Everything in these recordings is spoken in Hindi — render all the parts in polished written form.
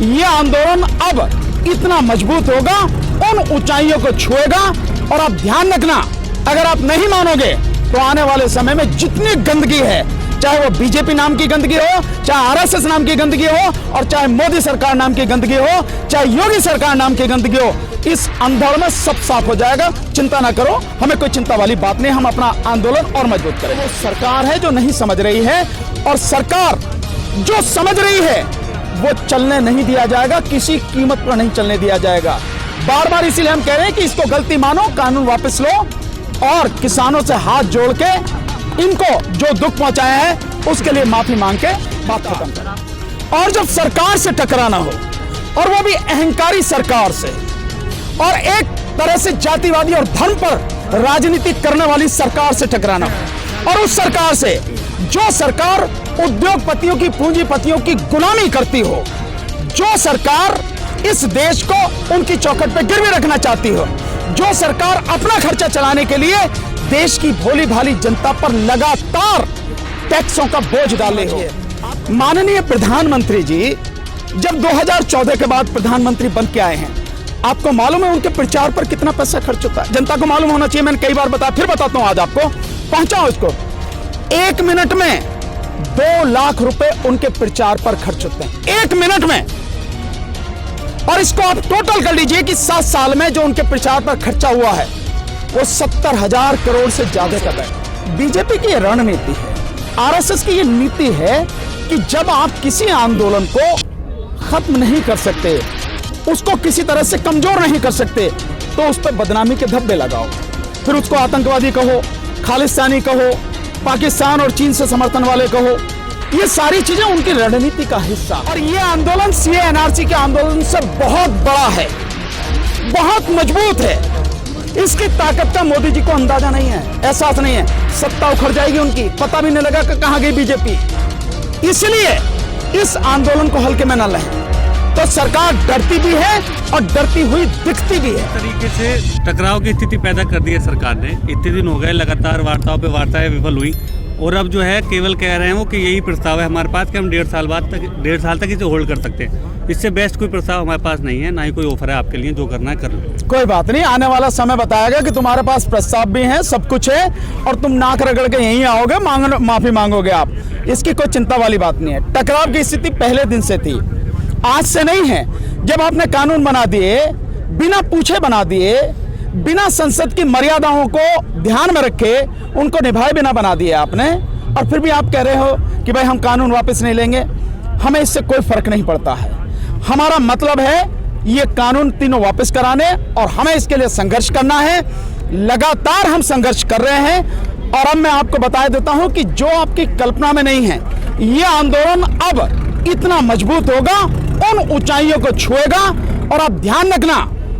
ये आंदोलन अब इतना मजबूत होगा, उन ऊंचाइयों को छुएगा। और आप ध्यान रखना, अगर आप नहीं मानोगे तो आने वाले समय में जितनी गंदगी है, चाहे वो बीजेपी नाम की गंदगी हो, चाहे आरएसएस नाम की गंदगी हो, और चाहे मोदी सरकार नाम की गंदगी हो, चाहे योगी सरकार नाम की गंदगी हो, इस अंधड़ में सब साफ हो जाएगा। चिंता ना करो, हमें कोई चिंता वाली बात नहीं, हम अपना आंदोलन और मजबूत करेंगे। वो सरकार है जो नहीं समझ रही है, और सरकार जो समझ रही है वो चलने नहीं दिया जाएगा, किसी कीमत पर नहीं चलने दिया जाएगा। बार बार इसीलिए हम कह रहे हैं कि इसको गलती मानो, कानून वापस लो, और किसानों से हाथ जोड़ के इनको जो दुख पहुंचाया है उसके लिए माफी मांग के बात खत्म करें। और जब सरकार से टकराना हो, और वो भी अहंकारी सरकार से, और एक तरह से जातिवादी और धर्म पर राजनीति करने वाली सरकार से टकराना हो, और उस सरकार से जो सरकार उद्योगपतियों की, पूंजीपतियों की गुलामी करती हो, जो सरकार इस देश को उनकी चौखट पर गिरवी रखना चाहती हो, जो सरकार अपना खर्चा चलाने के लिए देश की भोली भाली जनता पर लगातार टैक्सों का बोझ डाले हो। माननीय प्रधानमंत्री जी जब 2014 के बाद प्रधानमंत्री बन के आए हैं, आपको मालूम है उनके प्रचार पर कितना पैसा खर्च होता है? जनता को मालूम होना चाहिए, मैंने कई बार बताया, फिर बताता हूं आज आपको, पहुंचाओ इसको। 1 मिनट में 2 लाख रुपए उनके प्रचार पर खर्च होते हैं, 1 मिनट में। और इसको आप टोटल कर लीजिए कि 7 साल में जो उनके प्रचार पर खर्चा हुआ है वो 70,000 करोड़ से ज्यादा का है। बीजेपी की ये रणनीति है, आरएसएस की ये नीति है कि जब आप किसी आंदोलन को खत्म नहीं कर सकते, उसको किसी तरह से कमजोर नहीं कर सकते, तो उस पर बदनामी के धब्बे लगाओ, फिर उसको आतंकवादी कहो, खालिस्तानी कहो, पाकिस्तान और चीन से समर्थन वाले कहो। ये सारी चीजें उनकी रणनीति का हिस्सा। और ये आंदोलन सीए एनआरसी के आंदोलन से बहुत बड़ा है, बहुत मजबूत है। इसकी ताकत का मोदी जी को अंदाजा नहीं है, एहसास नहीं है। सत्ता उखड़ जाएगी उनकी, पता भी नहीं लगा कि कहां गई बीजेपी। इसलिए इस आंदोलन को हल्के में न लें। तो सरकार डरती भी है और डरती हुई दिखती भी है। इस तरीके से टकराव की स्थिति पैदा कर दी है सरकार ने। इतने दिन हो गए लगातार वार्ताओं पे वार्ताएं विफल हुई, और अब जो है केवल कह रहे हैं वो कि यही प्रस्ताव है हमारे पास कि हम 1.5 साल तक इसे होल्ड कर सकते हैं। इससे बेस्ट कोई प्रस्ताव हमारे पास नहीं है, ना ही कोई ऑफर है आपके लिए, जो करना है कर लो। कोई बात नहीं, आने वाला समय बताएगा कि तुम्हारे पास प्रस्ताव भी है, सब कुछ है, और तुम नाक रगड़ के यहीं आओगे, माफी मांगोगे आप। इसकी कोई चिंता वाली बात नहीं है। टकराव की स्थिति पहले दिन से थी, आज से नहीं है। जब आपने कानून बना दिए, बिना पूछे बना दिए, बिना संसद की मर्यादाओं को ध्यान में रखे, उनको निभाए बिना बना दिए आपने, और फिर भी आप कह रहे हो कि भाई हम कानून वापस नहीं लेंगे। हमें इससे कोई फर्क नहीं पड़ता है। हमारा मतलब है ये कानून तीनों वापस कराने, और हमें इसके लिए संघर्ष करना है। लगातार हम संघर्ष कर रहे हैं, और अब मैं आपको बता देता हूं कि जो आपकी कल्पना में नहीं है, ये आंदोलन अब इतना मजबूत होगा, उन ऊंचाइयों को छुएगा। और आप ध्यान रखना,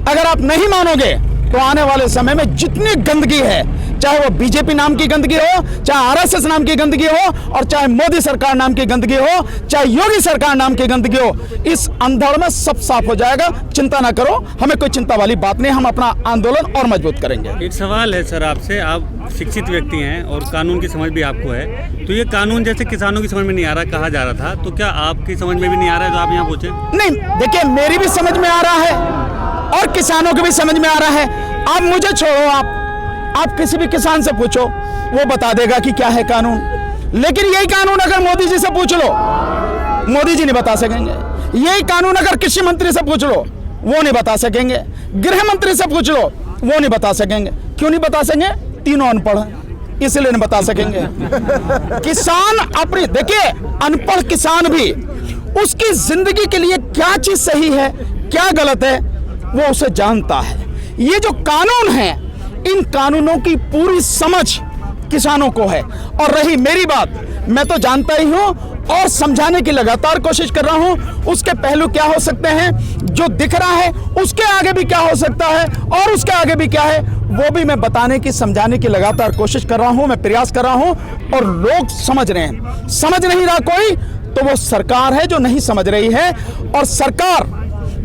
अगर आप नहीं मानोगे तो आने वाले समय में जितनी गंदगी है, चाहे वो बीजेपी नाम की गंदगी हो, चाहे आरएसएस नाम की गंदगी हो, और चाहे मोदी सरकार नाम की गंदगी हो, चाहे योगी सरकार नाम की गंदगी हो, इस अंधड़ में सब साफ हो जाएगा। चिंता ना करो, हमें कोई चिंता वाली बात नहीं, हम अपना आंदोलन और मजबूत करेंगे। एक सवाल है सर आपसे, आप शिक्षित व्यक्ति हैं और कानून की समझ भी आपको है, तो ये कानून जैसे किसानों की समझ में नहीं आ रहा कहा जा रहा था, तो क्या आपकी समझ में भी नहीं आ रहा है जो आप यहाँ पूछे? नहीं, देखिए, मेरी भी समझ में आ रहा है और किसानों की भी समझ में आ रहा है। आप मुझे छोड़ो, आप किसी भी किसान से पूछो, वो बता देगा कि क्या है कानून। लेकिन यही कानून अगर मोदी जी से पूछ लो, मोदी जी नहीं बता सकेंगे। यही कानून अगर कृषि मंत्री से पूछ लो, वो नहीं बता सकेंगे। गृह मंत्री से पूछ लो, वो नहीं बता सकेंगे। क्यों नहीं बता सकेंगे? तीनों अनपढ़ हैं, इसलिए नहीं बता सकेंगे। किसान अपनी, देखिए, अनपढ़ किसान भी उसकी जिंदगी के लिए क्या चीज सही है, क्या गलत है, वो उसे जानता है। ये जो कानून है, इन कानूनों की पूरी समझ किसानों को है। और रही मेरी बात, मैं तो जानता ही हूं और समझाने की लगातार कोशिश कर रहा हूं। उसके पहलू क्या हो सकते हैं, जो दिख रहा है उसके आगे भी क्या हो सकता है, और उसके आगे भी क्या है, वो भी मैं बताने की, समझाने की लगातार कोशिश कर रहा हूं, मैं प्रयास कर रहा हूं। और लोग समझ रहे हैं। समझ नहीं रहा कोई, तो वो सरकार है जो नहीं समझ रही है। और सरकार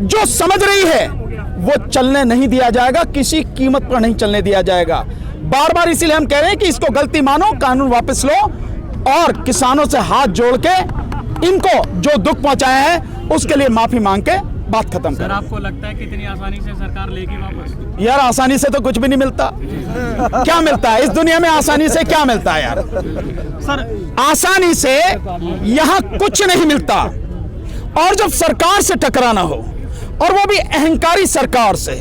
जो समझ रही है वो चलने नहीं दिया जाएगा, किसी कीमत पर नहीं चलने दिया जाएगा। बार बार इसीलिए हम कह रहे हैं कि इसको गलती मानो, कानून वापस लो, और किसानों से हाथ जोड़ के इनको जो दुख पहुंचाया है उसके लिए माफी मांग के बात खत्म सर, करें। आपको लगता है कि इतनी आसानी से सरकार लेगी वापस? यार आसानी से तो कुछ भी नहीं मिलता। क्या मिलता है इस दुनिया में? आसानी से क्या मिलता है यार? सर, आसानी से यहां कुछ नहीं मिलता। और जब सरकार से टकराना हो, और वो भी अहंकारी सरकार से,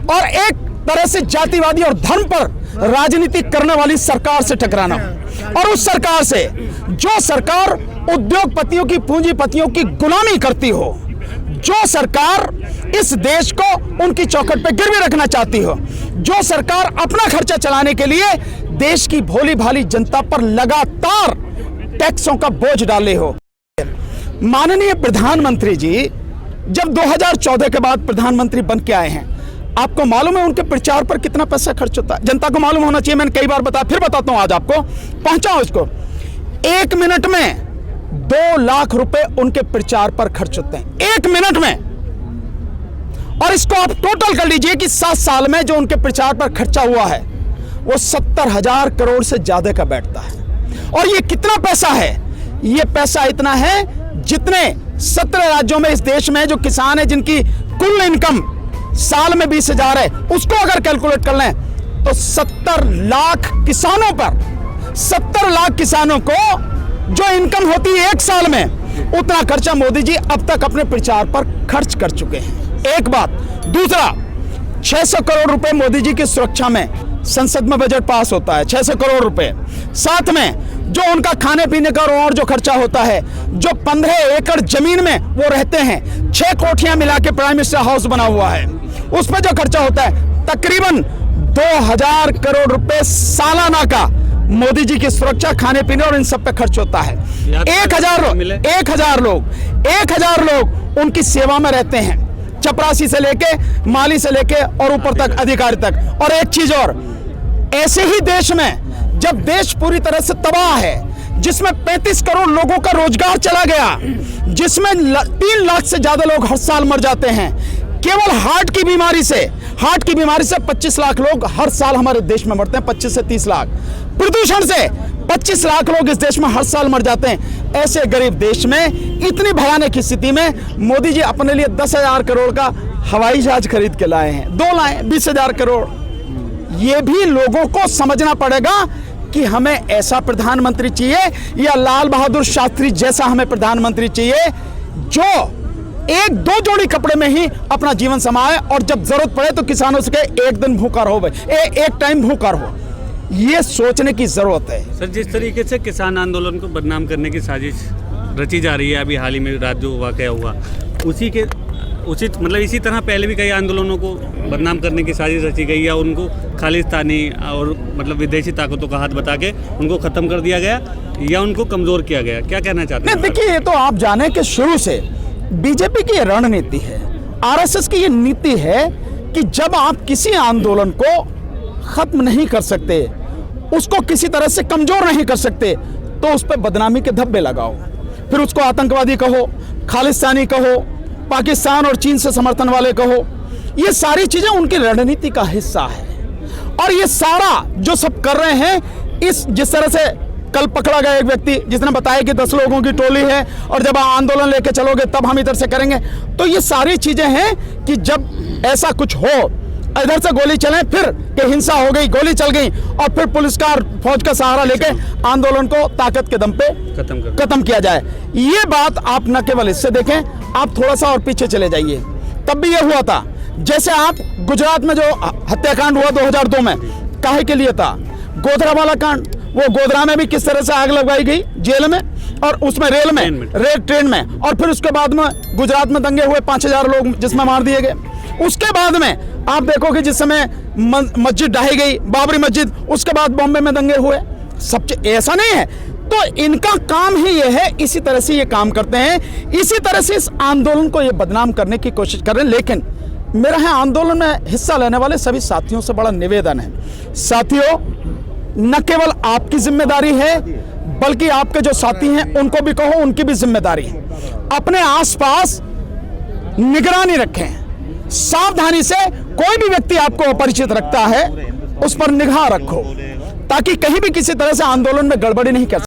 और एक तरह से जातिवादी और धर्म पर राजनीति करने वाली सरकार से टकराना हो, और उस सरकार से जो सरकार उद्योगपतियों की, पूंजीपतियों की गुलामी करती हो, जो सरकार इस देश को उनकी चौखट पे गिरवी रखना चाहती हो, जो सरकार अपना खर्चा चलाने के लिए देश की भोली भाली जनता पर लगातार टैक्सों का बोझ डाले हो। माननीय प्रधानमंत्री जी जब 2014 के बाद प्रधानमंत्री बन के आए हैं, आपको मालूम है उनके प्रचार पर कितना पैसा खर्च होता है? जनता को मालूम होना चाहिए, मैंने कई बार बताया, फिर बताता हूं आज आपको, पहुंचाओ इसको। 1 मिनट में 2 लाख रुपए उनके प्रचार पर खर्च होते हैं, 1 मिनट में। और इसको आप टोटल कर लीजिए कि 7 साल में जो उनके प्रचार पर खर्चा हुआ है वो 70,000 करोड़ से ज्यादा का बैठता है। और ये कितना पैसा है? ये पैसा इतना है जितने 17 राज्यों में इस देश में जो किसान है, जिनकी कुल इनकम साल में 20,000 है, उसको अगर कैलकुलेट कर लें तो 70 लाख किसानों पर, 70 लाख किसानों को जो इनकम होती है 1 साल में, उतना खर्चा मोदी जी अब तक अपने प्रचार पर खर्च कर चुके हैं। एक बात। दूसरा, 600 करोड़ रुपए मोदी जी की सुरक्षा में संसद में बजट पास होता है, 600 करोड़ रुपए। साथ में जो उनका खाने पीने का और जो खर्चा होता है, जो 15 एकड़ जमीन में वो रहते हैं, 6 कोठियां मिला के प्राइम मिनिस्टर हाउस बना हुआ है, उस पर जो खर्चा होता है तकरीबन 2000 करोड़ रुपए सालाना का मोदी जी की सुरक्षा, खाने पीने और इन सब पे खर्च होता है। 1000 लोग उनकी सेवा में रहते हैं, चपरासी से लेके, माली से लेके और ऊपर तक अधिकारी तक। और एक चीज और, ऐसे ही देश में जब देश पूरी तरह से तबाह है, जिसमें 35 करोड़ लोगों का रोजगार चला गया, जिसमें 3 लाख से ज्यादा लोग हर साल मर जाते हैं केवल हार्ट की बीमारी से 25 लाख लोग हर साल हमारे देश में मरते हैं, 25 से 30 लाख। प्रदूषण से 25 लाख लोग इस देश में हर साल मर जाते हैं। ऐसे गरीब देश में इतनी भयानक स्थिति में मोदी जी अपने लिए 10,000 करोड़ का हवाई जहाज खरीद के लाए हैं, 2 लाए, 20,000 करोड़। ये भी लोगों को समझना पड़ेगा कि हमें ऐसा प्रधानमंत्री चाहिए या लाल बहादुर शास्त्री जैसा हमें प्रधानमंत्री चाहिए, जो 1-2 जोड़ी कपड़े में ही अपना जीवन समाए और जब जरूरत पड़े तो किसानों से कहे एक दिन भूखा रहो भाई, एक टाइम भूखा रहो। ये सोचने की जरूरत है। सर, जिस तरीके से किसान आंदोलन को बदनाम करने की साजिश रची जा रही है, अभी हाल ही में रात जो वाकया हुआ, उसी के उचित मतलब इसी तरह पहले भी कई आंदोलनों को बदनाम करने की साजिश रची गई, या उनको खालिस्तानी और मतलब विदेशी ताकतों का हाथ बता के उनको खत्म कर दिया गया या उनको कमजोर किया गया। क्या कहना चाहते हैं? देखिए, ये तो आप जाने कि शुरू से बीजेपी की रणनीति है, आरएसएस की ये नीति है कि जब आप किसी आंदोलन को खत्म नहीं कर सकते, उसको किसी तरह से कमजोर नहीं कर सकते, तो उस पर बदनामी के धब्बे लगाओ, फिर उसको आतंकवादी कहो, खालिस्तानी कहो, पाकिस्तान और चीन से समर्थन वाले कहो। ये सारी चीजें उनकी रणनीति का हिस्सा है। और ये सारा जो सब कर रहे हैं, जिस तरह से कल पकड़ा गया एक व्यक्ति जिसने बताया कि 10 लोगों की टोली है और जब आंदोलन लेके चलोगे तब हम इधर से करेंगे, तो ये सारी चीजें हैं कि जब ऐसा कुछ हो, इधर से गोली चले, फिर कि हिंसा हो गई, गोली चल गई, और फिर पुलिस का फौज का सहारा लेके आंदोलन को ताकत के दम पे खत्म किया जाए। ये बात आप न केवल इससे देखें, आप थोड़ा सा और पीछे चले जाइए, तब भी ये हुआ था। जैसे आप गुजरात में जो हत्याकांड हुआ 2002 में, काहे के लिए था? गोधरा वाला कांड। वो गोधरा में भी किस तरह से आग लगाई गई जेल में, और उसमें रेल ट्रेन में, और फिर उसके बाद में गुजरात में दंगे हुए, 5,000 लोग जिसमें मार दिए गए। उसके बाद में आप देखोगे जिस समय मस्जिद ढाई गई, बाबरी मस्जिद, उसके बाद बॉम्बे में दंगे हुए। सब ऐसा नहीं है, तो इनका काम ही ये है, इसी तरह से ये काम करते हैं, इसी तरह से इस आंदोलन को ये बदनाम करने की कोशिश कर रहे हैं। लेकिन मेरा है आंदोलन में हिस्सा लेने वाले सभी साथियों से बड़ा निवेदन है, साथियों, न केवल आपकी जिम्मेदारी है, बल्कि आपके जो साथी हैं उनको भी कहो, उनकी भी जिम्मेदारी है। अपने आसपास निगरानी रखें, सावधानी से कोई भी व्यक्ति आपको अपरिचित रखता है उस पर निगाह रखो, ताकि कहीं भी किसी तरह से आंदोलन में गड़बड़ी नहीं कर